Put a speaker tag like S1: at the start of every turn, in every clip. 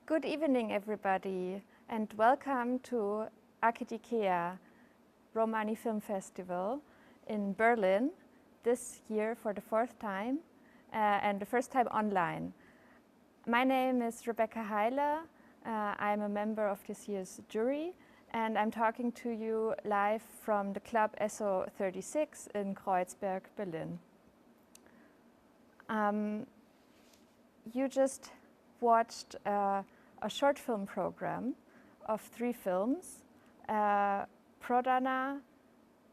S1: Good evening, everybody, and welcome to Archidikea Romani Film Festival in Berlin this year for the fourth time and the first time online. My name is Rebecca HEILER. I'm a member of this year's jury, and I'm talking to you live from the club SO36 in Kreuzberg, Berlin. You just watched a short film program of 3 films, Prodana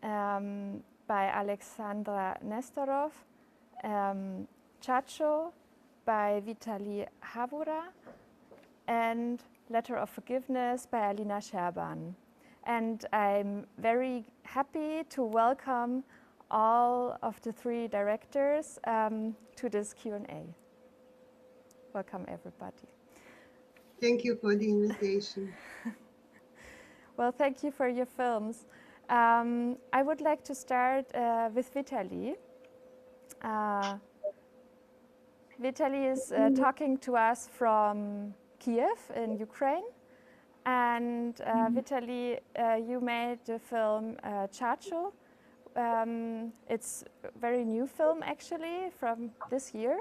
S1: by ALEKSANDRA NESTOROV, Chacho by Vitalii Havura, and Letter of Forgiveness by Alina Serban. And I'm very happy to welcome all of the 3 directors to this Q&A. Welcome, everybody.
S2: Thank you for the invitation.
S1: Well, thank you for your films. I would like to start with Vitalii. Vitalii is talking to us from Kiev in Ukraine. And Vitalii, you made the film Chacho. It's a very new film, actually, from this year.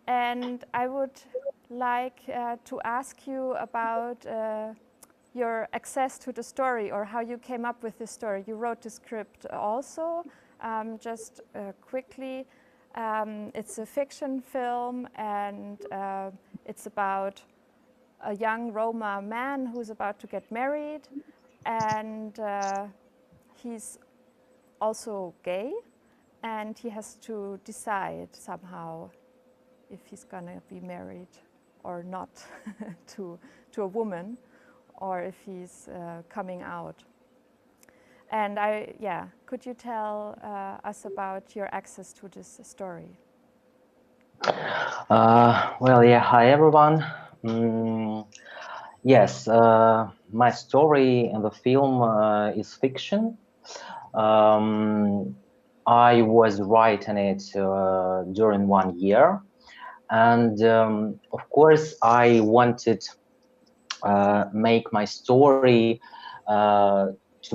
S1: And I would like to ask you about your access to the story, or how you came up with the story. You wrote the script also. Just quickly, it's a fiction film, and it's about a young Roma man who's about to get married, and he's also gay, and he has to decide somehow if he's gonna be married or not to a woman, or if he's coming out. And could you tell us about your access to this story?
S3: Hi everyone. Yes, my story in the film is fiction. I was writing it during 1 year. And of course, I wanted make my story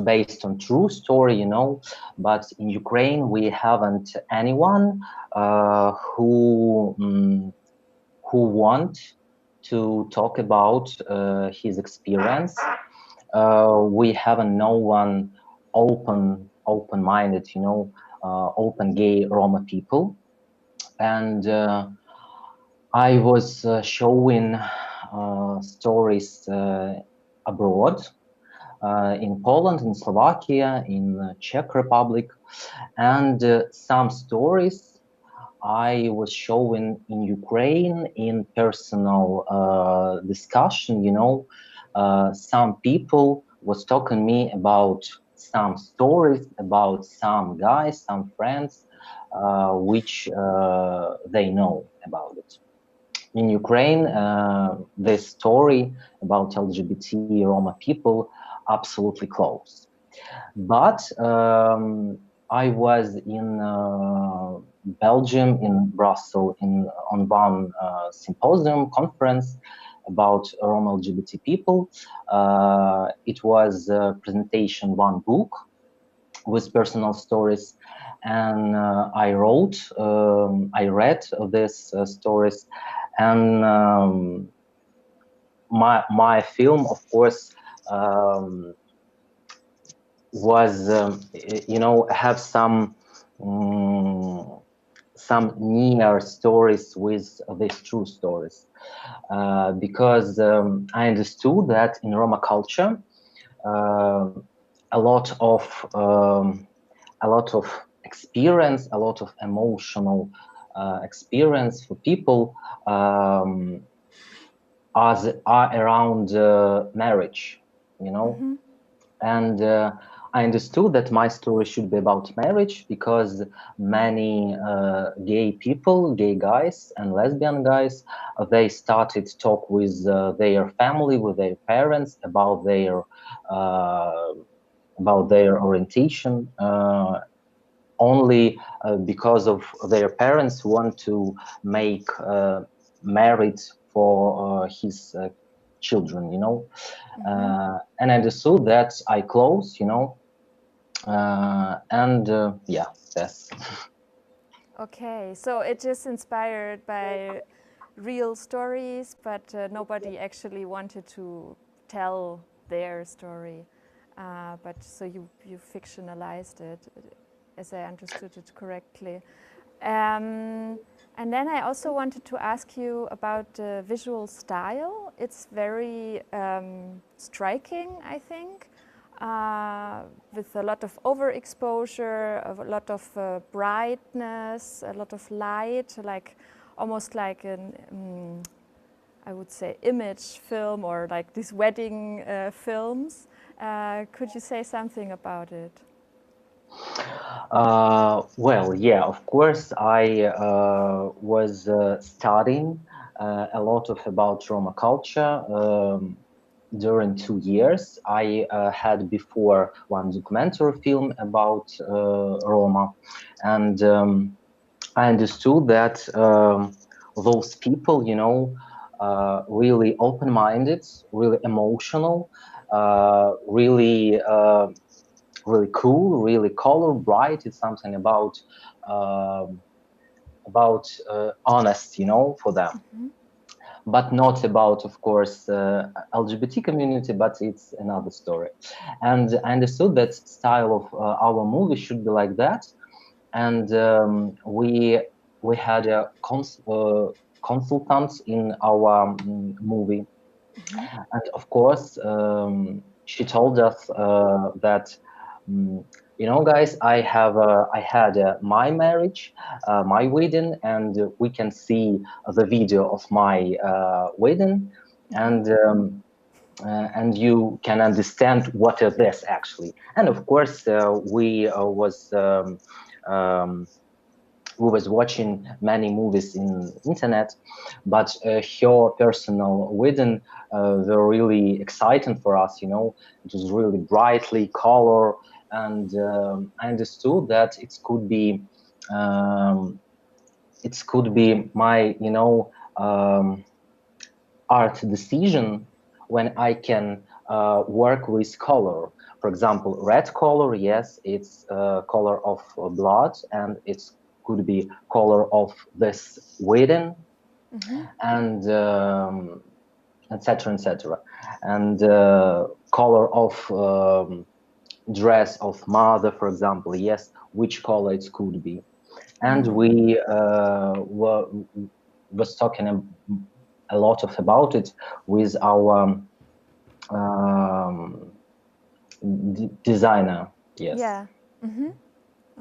S3: based on true story, you know. But in Ukraine, we haven't anyone who want to talk about his experience. We haven't no one open-minded, you know, open gay Roma people. And I was showing stories abroad, in Poland, in Slovakia, in Czech Republic, and some stories I was showing in Ukraine in personal discussion. You know, some people was talking me about some stories about some guys, some friends, which they know about it. In Ukraine, this story about LGBT Roma people absolutely closed. But I was in Belgium, in Brussels, on one symposium conference about Roma LGBT people. It was a presentation, one book with personal stories, and I read these stories, and my film, of course, was you know, have some near stories with these true stories, because I understood that in Roma culture, a lot of experience, a lot of emotional experience for people are around marriage, you know. Mm-hmm. And I understood that my story should be about marriage, because many gay people, gay guys and lesbian guys, they started to talk with their family, with their parents about their orientation, only because of their parents want to make married for his children, you know. And I understood that I close, you know, and yeah, that's.
S1: Okay, so it is inspired by real stories, but nobody actually wanted to tell their story. But so you fictionalized it, as I understood it correctly. And then I also wanted to ask you about the visual style. It's very striking, I think, with a lot of overexposure, a lot of brightness, a lot of light, like almost like an, I would say, image film, or like these wedding films. Could you say something about it?
S3: Well, yeah, of course, I was studying a lot about Roma culture during 2 years. I had before one documentary film about Roma, and I understood that those people, you know, really open-minded, really emotional, really really cool, really color bright. It's something about honest, you know, for them. But not about, of course, LGBT community, but it's another story. And I understood that style of our movie should be like that. And we had a consultant in our movie, and of course she told us that you know, guys, I had my marriage, my wedding, and we can see the video of my wedding, and you can understand what is this actually. And of course we was watching many movies in internet, but her personal wedding were really exciting for us, you know. It was really brightly color, and I understood that it could be my, you know, art decision when I can work with color. For example, red color, yes, it's color of blood, and it's could be color of this wedding, and etc., etc., and color of dress of mother, for example, yes, which color it could be. And we was talking a lot about it with our designer. Yes.
S1: Yeah.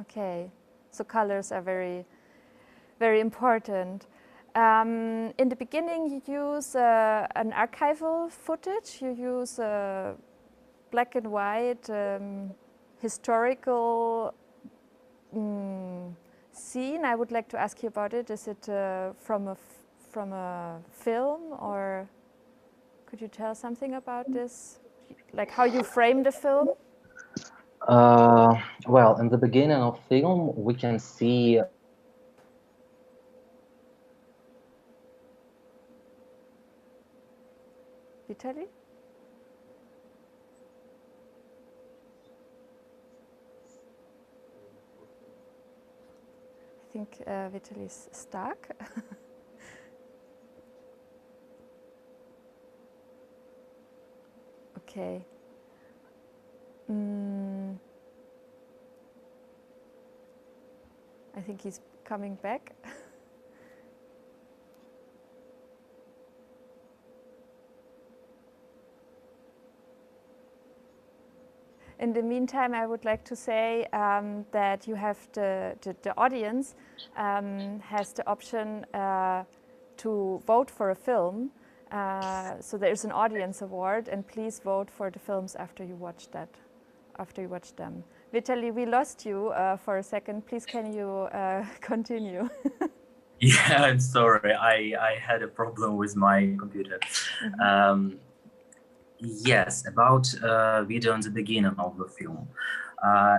S1: Okay. So colors are very, very important. In the beginning, you use an archival footage. You use black and white historical scene. I would like to ask you about it. Is it from a film, or could you tell something about this? Like how you frame the film?
S3: Well, in the beginning of film, we can see
S1: Vitalii? I think Vitalii is stuck. Okay. I think he's coming back. In the meantime, I would like to say that you have the audience has the option to vote for a film. So there's an audience award, and please vote for the films after you watch them. Vitalii, we lost you for a second. Please, can you continue?
S4: Yeah, I'm sorry. I had a problem with my computer. Yes, about video in the beginning of the film.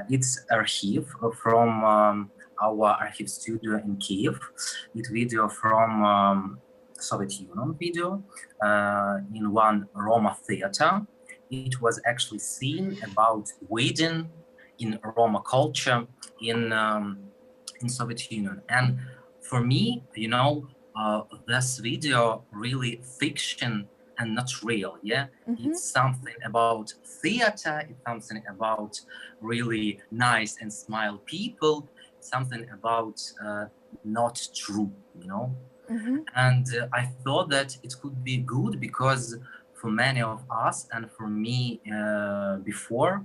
S4: It's archive from our archive studio in Kiev. It's video from Soviet Union video in one Roma theater. It was actually seen about wedding in Roma culture in Soviet Union. And for me, you know, this video really fiction and not real. Yeah, it's something about theater. It's something about really nice and smile people. It's something about not true. You know. And I thought that it could be good because for many of us and for me before,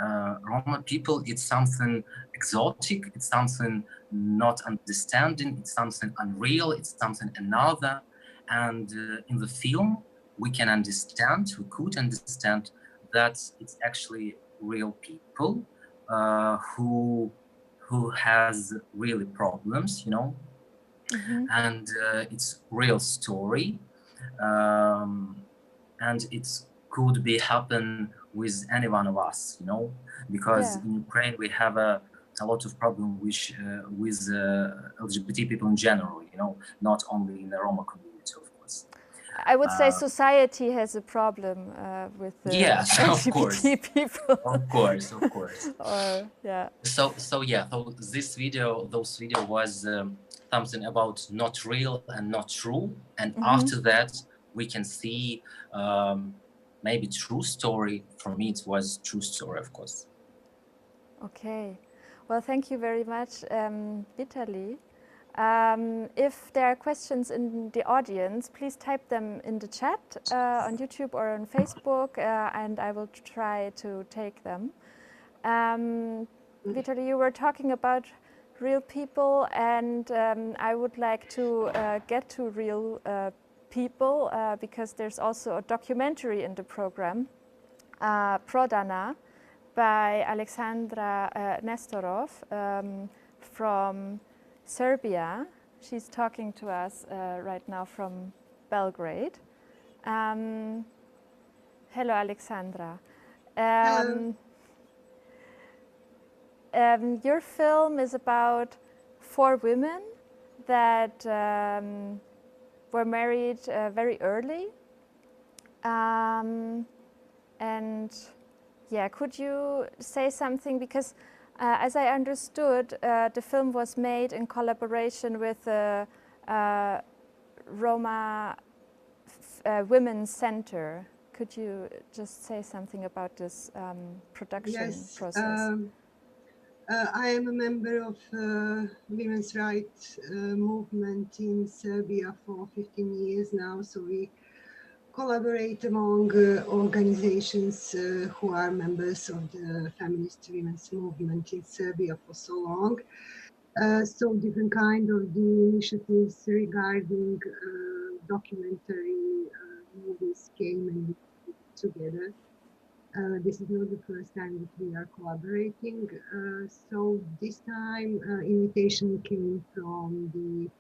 S4: Roma people, it's something exotic, it's something not understanding, it's something unreal, it's something another. And in the film, we can understand, we could understand that it's actually real people who has really problems, you know, and it's real story, and it could be happen with any one of us, you know, because in Ukraine we have a lot of problem with LGBT people in general, you know, not only in the Roma community, of course.
S1: I would say society has a problem with the LGBT people.
S4: Of course. So this video, was something about not real and not true, and after that we can see maybe true story. For me, it was true story, of course.
S1: Okay, well, thank you very much, Vitalii. If there are questions in the audience, please type them in the chat on YouTube or on Facebook, and I will try to take them. Vitalii, you were talking about real people, and I would like to get to real people because there's also a documentary in the program, Prodana, by ALEKSANDRA NESTOROV from Serbia. She's talking to us right now from Belgrade. Hello, ALEKSANDRA.
S2: Hello.
S1: Your film is about 4 women that were married very early. And yeah, could you say something? Because as I understood, the film was made in collaboration with the Roma Women's Center. Could you just say something about this production process?
S2: I am a member of women's rights movement in Serbia for 15 years now, so we collaborate among organizations who are members of the feminist women's movement in Serbia for so long. So different kind of the initiatives regarding documentary movies came and together. This is not the first time that we are collaborating. So this time invitation came from the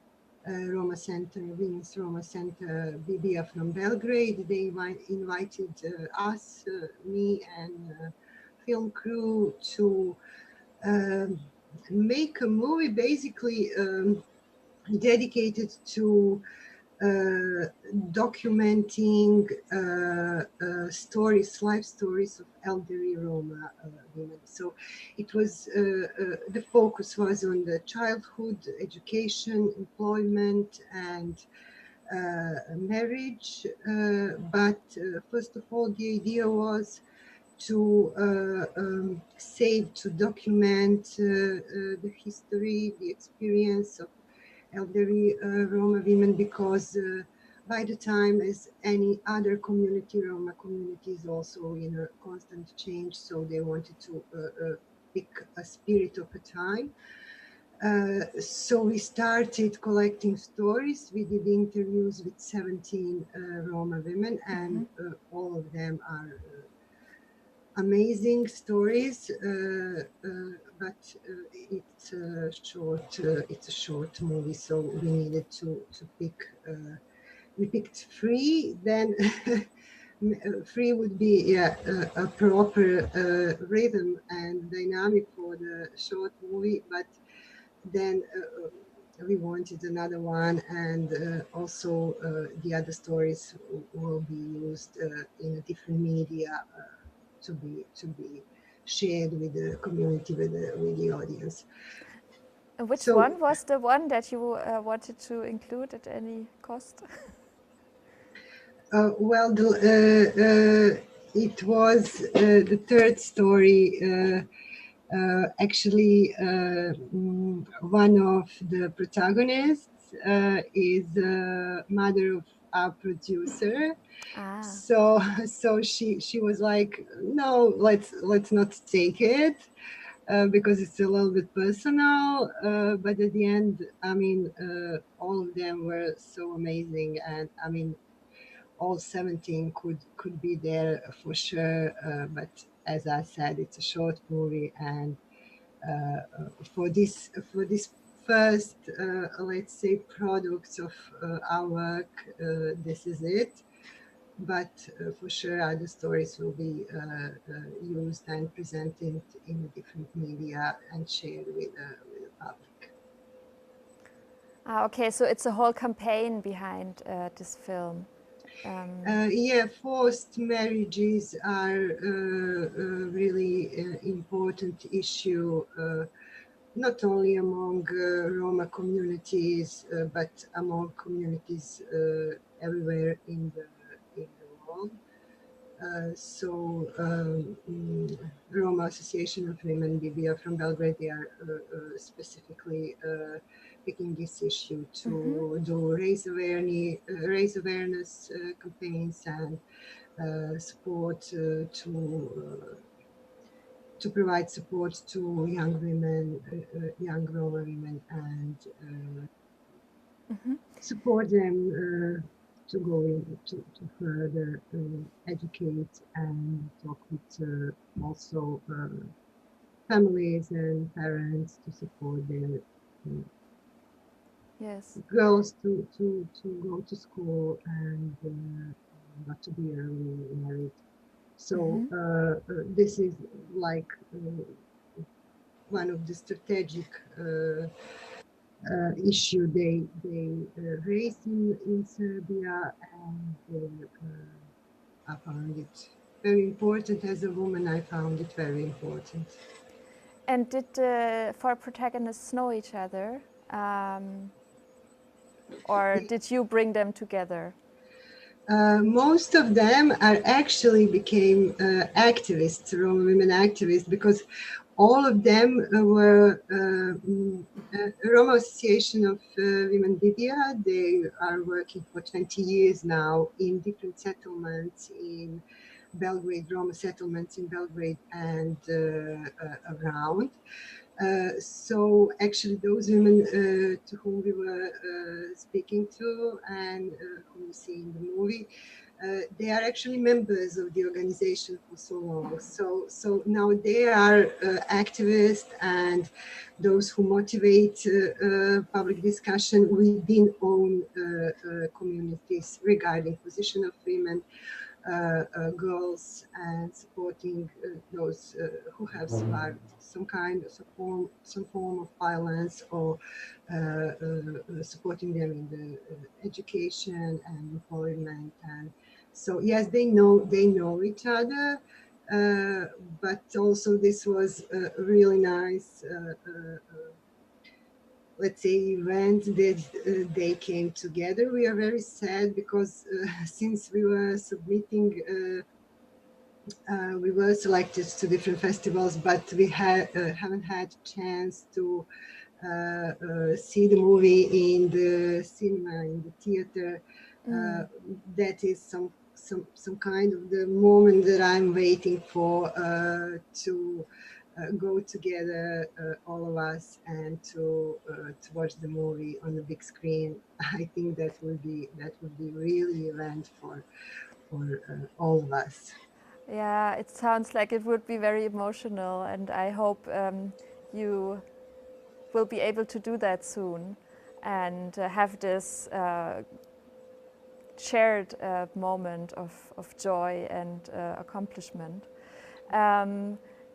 S2: Roma Center, Women's Roma Center, BBA from Belgrade. They invited us, me and film crew to make a movie basically dedicated to documenting stories, life stories of elderly Roma women. So it was, the focus was on the childhood, education, employment, and marriage. But first of all, the idea was to save, to document the history, the experience of elderly Roma women, because by the time as any other community, Roma community is also in a constant change, so they wanted to pick a spirit of a time. So we started collecting stories. We did interviews with 17 Roma women, and all of them are amazing stories, but it's a short movie, so we needed to pick. We picked 3. Then 3 would be a proper rhythm and dynamic for the short movie, but then we wanted another one, and also the other stories will be used in a different media to be shared with the community, with the audience.
S1: Which
S2: So,
S1: one was the one that you wanted to include at any cost?
S2: well, it was the third story. Actually, one of the protagonists is the mother of our producer.
S1: Ah.
S2: So she was like, no, let's not take it. Because it's a little bit personal, but at the end, I mean, all of them were so amazing, and I mean, all 17 could be there for sure. But as I said, it's a short movie, and for this first, let's say, product of our work, this is it. But for sure, other stories will be used and presented in different media and shared with the public.
S1: Okay, so it's a whole campaign behind this film.
S2: Yeah, forced marriages are a really important issue, not only among Roma communities, but among communities everywhere in the world. Roma Association of Women Bibia from Belgrade, they are specifically picking this issue to do raise awareness campaigns and support to provide support to young women, young Roma women, and support them to go to further educate and talk with also families and parents to support their
S1: yes.
S2: girls to go to school and not to be early married. So this is like one of the strategic issue they raised in Serbia, and I found it very important. As a woman, I found it very important.
S1: And did the four protagonists know each other? Or did you bring them together?
S2: Most of them are actually became activists, Roma women activists, because all of them were Roma Association of Women Bibia. They are working for 20 years now in different settlements in Belgrade, Roma settlements in Belgrade and around. So actually those women to whom we were speaking to and whom you see in the movie, they are actually members of the organization for so long. So now they are activists and those who motivate public discussion within own communities regarding position of women, girls, and supporting those who have survived some form of violence, or supporting them in the education and employment. And so yes, they know each other, but also this was a really nice let's say event that they came together. We are very sad because since we were submitting we were selected to different festivals, but we haven't had a chance to see the movie in the cinema, in the theater. That is some kind of the moment that I'm waiting for to go together, all of us, and to watch the movie on the big screen. I think that would be really event for all of us.
S1: Yeah, it sounds like it would be very emotional, and I hope you will be able to do that soon and have this shared moment of joy and accomplishment.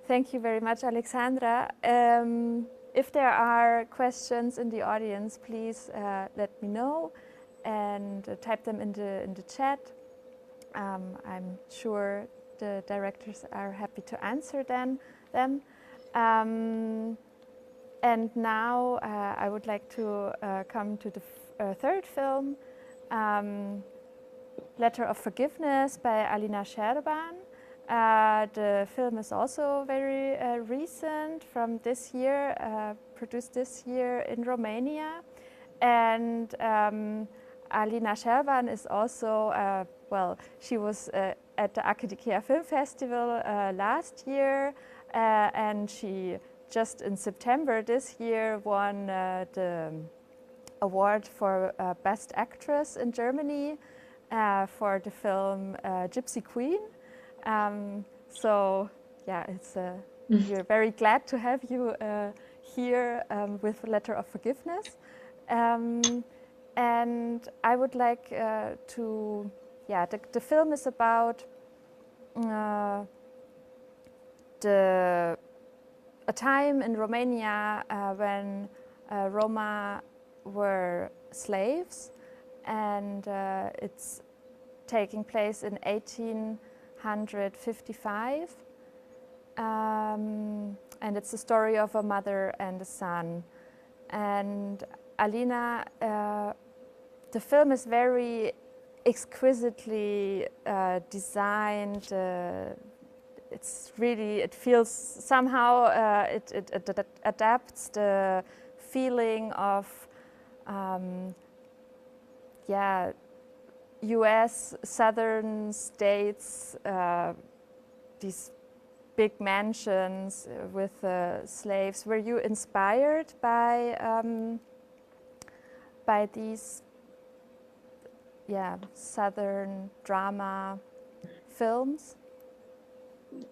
S1: Thank you very much, Alexandra. if there are questions in the audience, please let me know and type them in the chat. I'm sure the directors are happy to answer them. And now I would like to come to the third film, Letter of Forgiveness by Alina Serban. The film is also very recent, from this year, produced this year in Romania. And Alina Serban is also, well, she was at the Academia Film Festival last year, and she just in September this year won the award for Best Actress in Germany for the film Gypsy Queen. So yeah, it's we're very glad to have you here with Letter of Forgiveness. And I would like to, yeah, the film is about a time in Romania when Roma were slaves, and it's taking place in 1855. And it's the story of a mother and a son. And Alina, the film is very exquisitely designed. It's really, it feels somehow it adapts the feeling of yeah, US southern states, these big mansions with slaves. Were you inspired by these, yeah, southern drama films?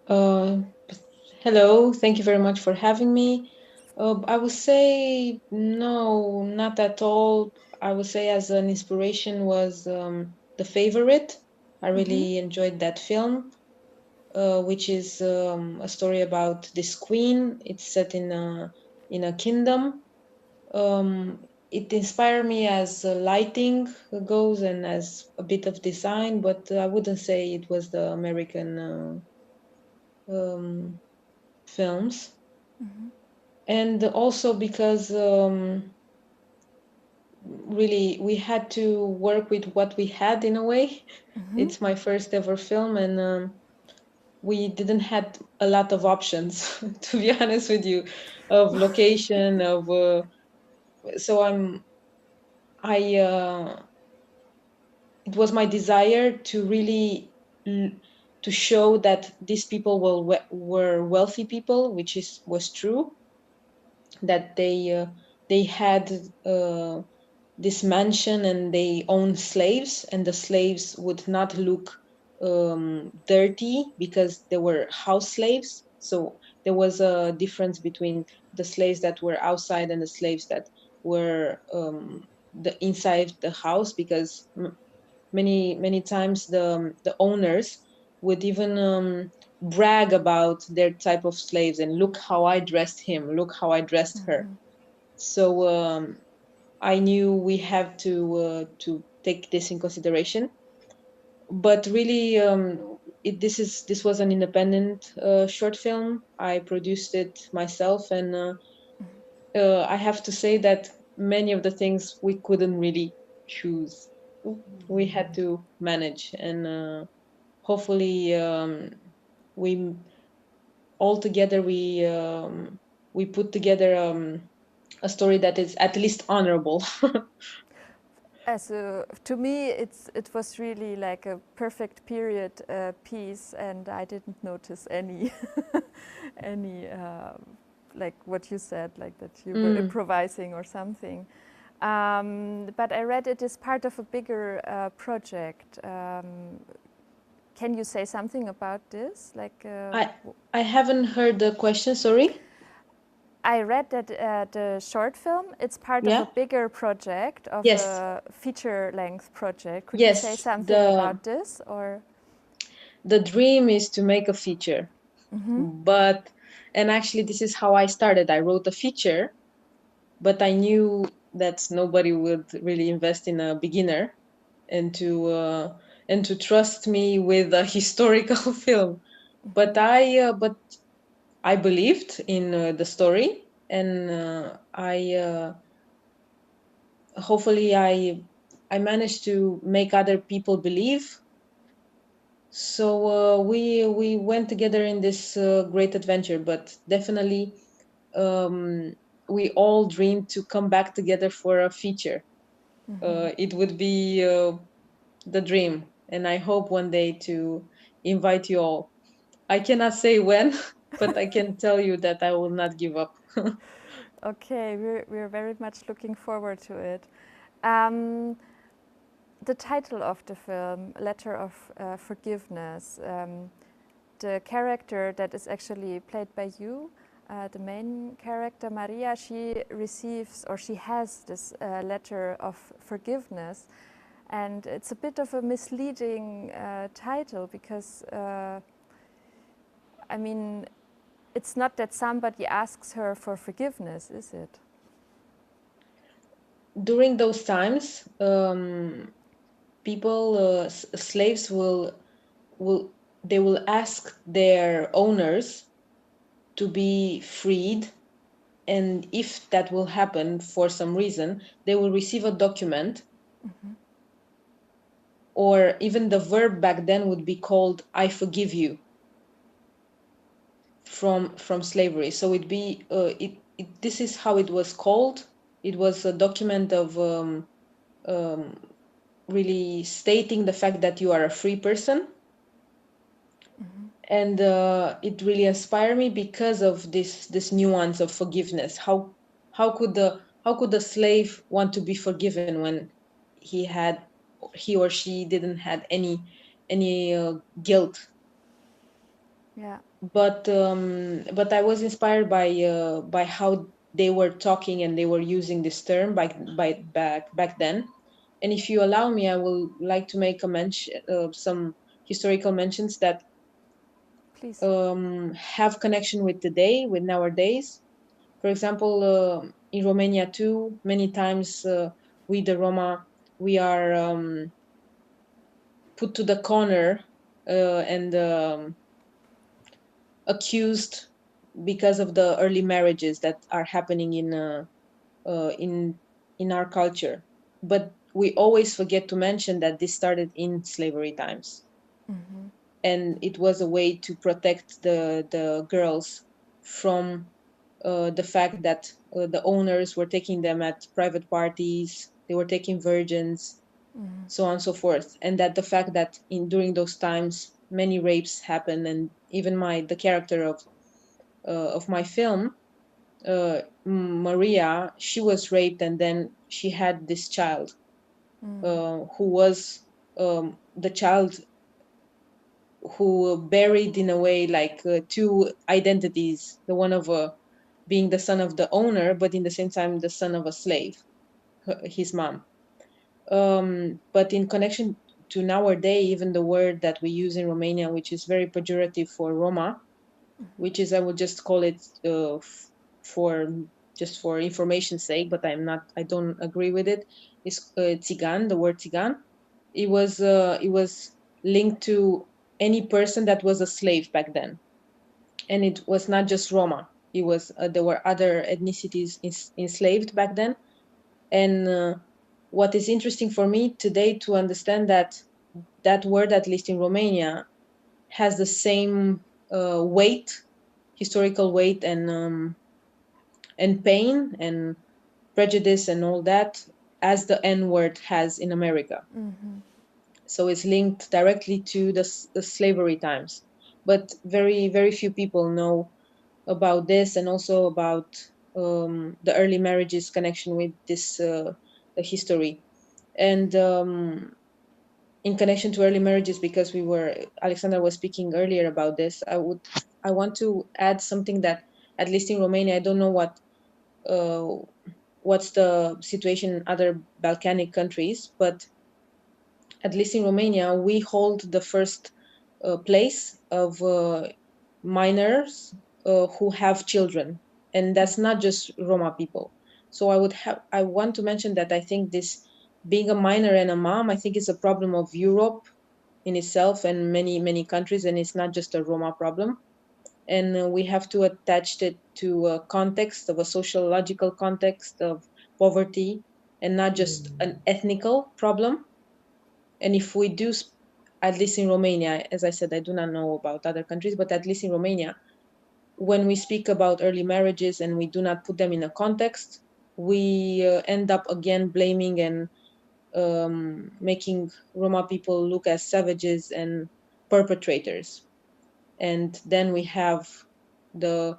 S5: Hello, thank you very much for having me. I would say no, not at all. I would say as an inspiration was The Favorite. I really enjoyed that film, which is a story about this queen. It's set in a kingdom. It inspired me as lighting goes and as a bit of design, but I wouldn't say it was the American films. And also because really we had to work with what we had in a way. It's my first ever film, and we didn't had a lot of options to be honest with you, of location, of so it was my desire to really to show that these people were wealthy people, which was true, that they had this mansion and they owned slaves, and the slaves would not look dirty because they were house slaves. So there was a difference between the slaves that were outside and the slaves that were inside the house, because many times the owners would even brag about their type of slaves, and look how I dressed him, look how I dressed her. So I knew we have to take this in consideration. But really, this was an independent short film. I produced it myself, and I have to say that many of the things we couldn't really choose. We had to manage, and hopefully we all together we put together a story that is at least honorable.
S1: To me, it was really like a perfect period piece, and I didn't notice any like what you said, like that you were improvising or something. But I read it is part of a bigger project. Can you say something about this? Like
S5: I haven't heard the question. Sorry.
S1: I read that the short film, it's part of a bigger project, of a feature-length project. Could you say something about this? Or
S5: the dream is to make a feature, but And actually, this is how I started. I wrote a feature, but I knew that nobody would really invest in a beginner and to trust me with a historical film. But I believed in the story, and hopefully I managed to make other people believe. So we went together in this great adventure, but definitely we all dreamed to come back together for a feature. It would be the dream, and I hope one day to invite you all. I cannot say when, but I can tell you that I will not give up.
S1: Okay, we're very much looking forward to it. The title of the film, Letter of Forgiveness, the character that is actually played by you, the main character, Maria, she receives, or she has this letter of forgiveness. And it's a bit of a misleading title because, I mean, it's not that somebody asks her for forgiveness, is it?
S5: During those times, people, slaves will they will ask their owners to be freed, and if that will happen for some reason, they will receive a document, or even the verb back then would be called "I forgive you" from slavery. So this is how it was called. It was a document of really stating the fact that you are a free person. And it really inspired me because of this nuance of forgiveness. How could the slave want to be forgiven when he or she didn't had any guilt?
S1: Yeah.
S5: But I was inspired by how they were talking and they were using this term back then. And if you allow me, I will like to make a mention, some historical mentions that
S1: Please.
S5: have connection with today, with nowadays. For example, in Romania too, many times we the Roma, we are put to the corner and accused because of the early marriages that are happening in our culture. But we always forget to mention that this started in slavery times. And it was a way to protect the girls from the fact that the owners were taking them at private parties, they were taking virgins, so on and so forth. And that the fact that during those times many rapes happened, and even the character of my film, Maria, she was raped, and then she had this child who was the child who buried in a way like two identities, the one of being the son of the owner, but in the same time the son of a slave, his mom. But in connection to nowadays, even the word that we use in Romania, which is very pejorative for Roma, which is, I would just call it for just for information's sake, but I don't agree with it, is Țigan, the word Țigan. It was linked to any person that was a slave back then. And it was not just Roma. It was there were other ethnicities enslaved back then. And what is interesting for me today to understand that word, at least in Romania, has the same weight, historical weight, and pain and prejudice and all that as the N word has in America. So it's linked directly to the slavery times. But very, very few people know about this, and also about the early marriages connection with this history. And in connection to early marriages, because Alexandra was speaking earlier about this, I want to add something that, at least in Romania, I don't know what's the situation in other Balkanic countries, but at least in Romania, we hold the first place of minors who have children, and that's not just Roma people. So I want to mention that I think this being a minor and a mom, I think it's a problem of Europe in itself and many countries, and it's not just a Roma problem. And we have to attach it to a context of a sociological context of poverty, and not just an ethnical problem. And if we do, at least in Romania, as I said, I do not know about other countries, but at least in Romania, when we speak about early marriages and we do not put them in a context, we end up again blaming and making Roma people look as savages and perpetrators. And then we have the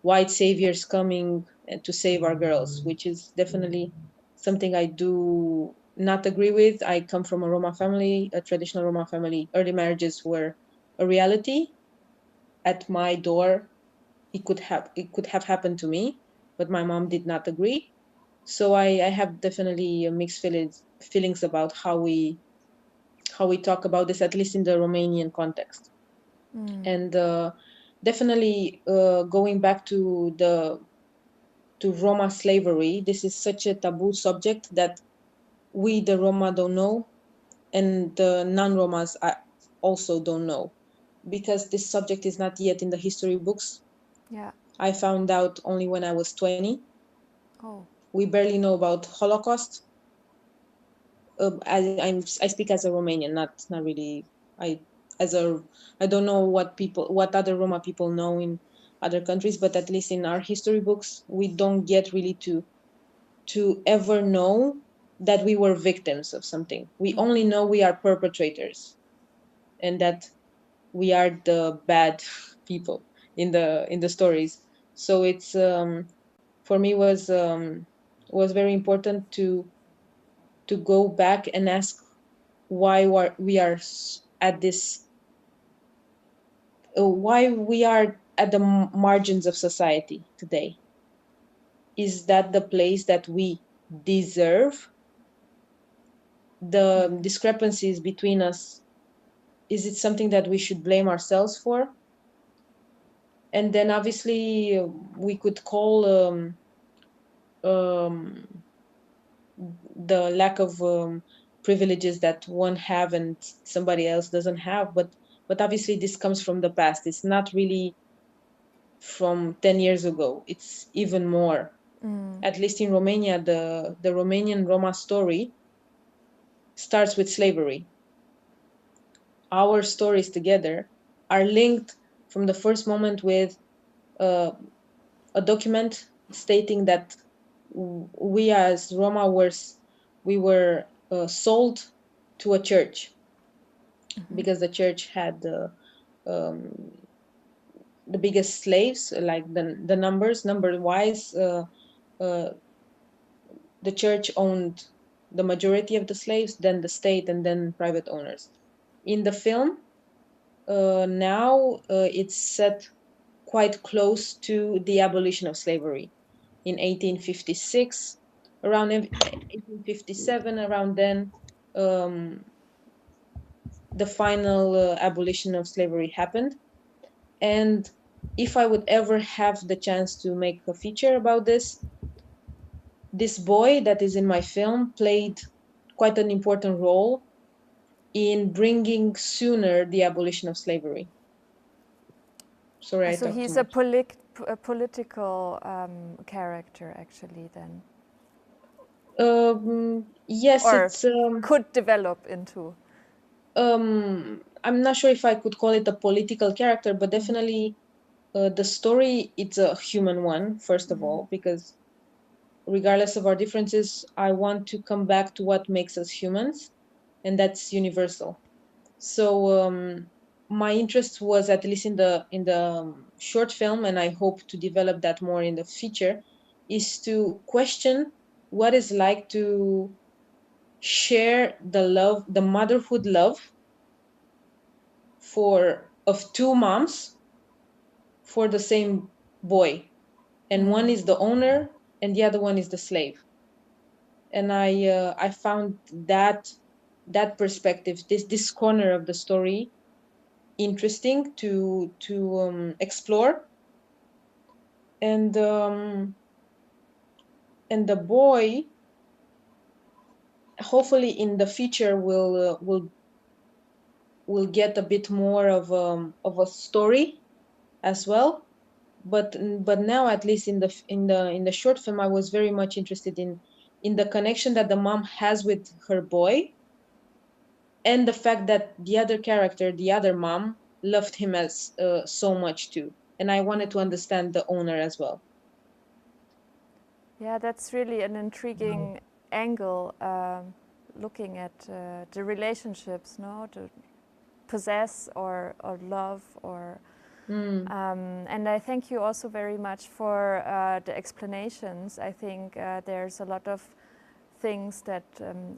S5: white saviors coming to save our girls, which is definitely something I do not agree with. I come from a Roma family, a traditional Roma family. Early marriages were a reality. At my door, it could have happened to me, but my mom did not agree. So I have definitely mixed feelings about how we talk about this, at least in the Romanian context. And definitely going back to Roma slavery, this is such a taboo subject that we, the Roma, don't know, and the non-Romas also don't know, because this subject is not yet in the history books.
S1: Yeah.
S5: I found out only when I was 20.
S1: Oh.
S5: We barely know about Holocaust. I speak as a Romanian, not really. I don't know what other Roma people know in other countries, but at least in our history books, we don't get really to ever know that we were victims of something. We only know we are perpetrators, and that we are the bad people in the stories. So it's for me was very important to go back and ask why we are at this, why we are at the margins of society today. Is that the place that we deserve? The discrepancies between us, is it something that we should blame ourselves for? And then obviously we could call the lack of privileges that one have and somebody else doesn't have, but obviously this comes from the past. It's not really from 10 years ago. It's even more. At least in Romania, the Romanian Roma story starts with slavery. Our stories together are linked from the first moment with a document stating that we as Roma were sold to a church, because the church had the biggest slaves, like the number wise. The church owned the majority of the slaves, then the state, and then private owners. In the film, now it's set quite close to the abolition of slavery in 1856. Around 1857, around then, the final abolition of slavery happened. And if I would ever have the chance to make a feature about this boy that is in my film played quite an important role in bringing sooner the abolition of slavery. Sorry, I
S1: So
S5: talked
S1: he's
S5: too much.
S1: a political character, actually, then.
S5: Yes,
S1: or
S5: it's
S1: could develop into.
S5: I'm not sure if I could call it a political character, but definitely the story, it's a human one, first of all, because regardless of our differences, I want to come back to what makes us humans, and that's universal. So my interest was, at least in the short film, and I hope to develop that more in the feature, is to question what it's like to share the motherhood love of two moms for the same boy, and one is the owner and the other one is the slave. And I found that perspective, this corner of the story, interesting to explore. and the boy, hopefully in the future, will get a bit more of a story as well. But now, at least in the short film, I was very much interested in the connection that the mom has with her boy, and the fact that the other character, the other mom, loved him as so much too. And I wanted to understand the owner as well.
S1: Yeah, that's really an intriguing angle, looking at the relationships, no, to possess or love or. And I thank you also very much for the explanations. I think there's a lot of things that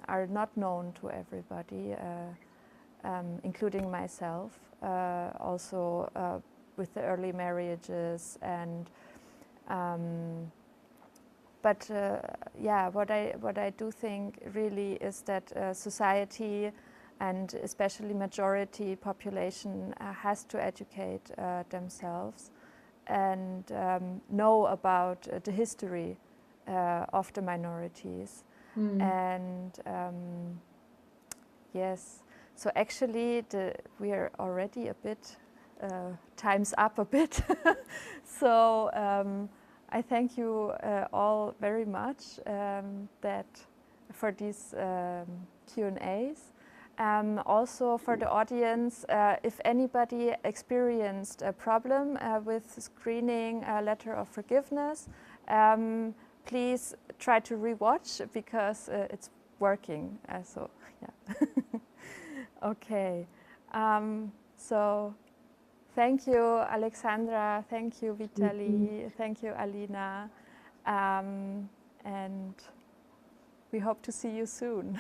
S1: are not known to everybody, including myself, also with the early marriages and. But yeah, what I do think really is that society, and especially majority population, has to educate themselves and know about the history of the minorities. And yes, so actually we are already a bit, time's up a bit. So I thank you all very much for these Q&As. Also for the audience, if anybody experienced a problem with screening a letter of forgiveness, please try to rewatch because it's working. So yeah. Okay. So thank you, Alexandra. Thank you, Vitalii. Thank you, Alina. And we hope to see you soon.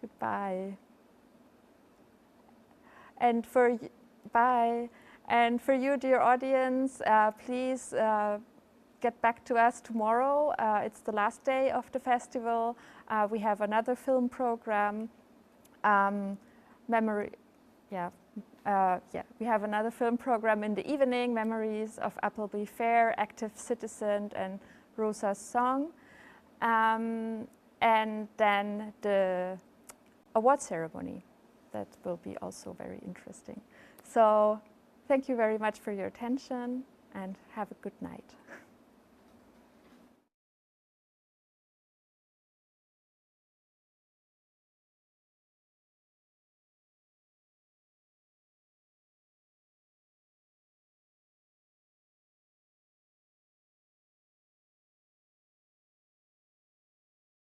S1: Goodbye. And bye. And for you, dear audience, please get back to us tomorrow. It's the last day of the festival. We have another film program. We have another film program in the evening, Memories of Appleby Fair, Active Citizen, and Rosa's Song. And then the award ceremony. That will be also very interesting. So thank you very much for your attention and have a good night.